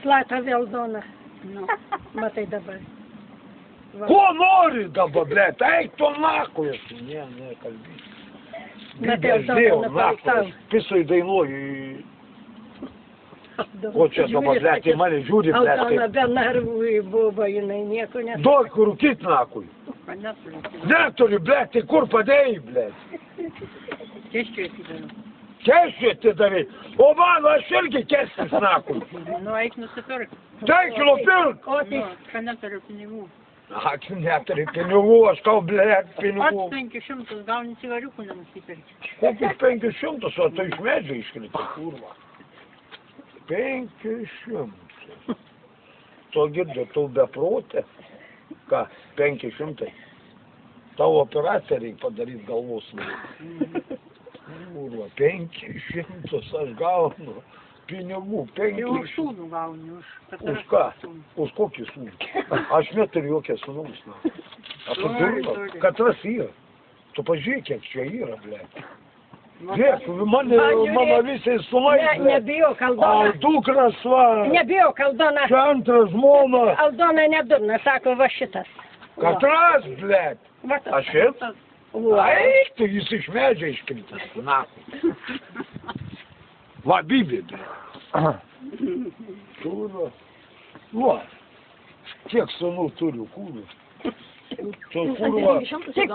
Zlata Valdona. Nu, matai dabar. Va. Ko nori dabar, blėt? Eik tu nakuj. Ne, kalbėk. Matai, Aš dėjau Valdona, nakuj. paliktau. Pisui dainuoju. Ko čia dabar, blėt, į mane žiūri, blėt. Aldona be narvų buvo, jinai nieko nesakė. Duok rūkyt nakuj. Neturi, blėt, tai kur padėjai, blėt? Keščiui atidariau. Keščiui atidavai. O man, aš irgi keštis nakuj. Nu, eik nusipirk. Teik nupirk. O tai Nu, čia neturiu pinigų. Ak, neturi pinigų, aš kau, blėt, pinigų. Pats 500 gauni cigariukų nenusipirki. Kokius 500, o tai iš medžio iškrito, kurva. 500. To girdė, tu beprotė. Ką, 500. Tavo operaciją reikia padaryti galvos. Kurva, 500 aš gaunu. Pinigų, Ir už 500. sūnų gauni, Už ką? Už kokį sūnų? Aš neturiu jokią sūnaus. Aš durna. Katras yra. Tu pažiūrėk, kiek čia yra, blėt. Žiūrėk, mano visai sūnai, blėt. nebijok, O Aldona. dukras, va. Nebijok, Aldona. Čia antras žmona. Aldona nedurna, sako, va šitas. Katras, blėt. Va tas. Aš ir? Va. Eik, tu jis iš medžio iškritas. Na. Va, bibė, blėt. Kurva. Va. Kiek sūnų turiu, kurva. Čia kurva. Tik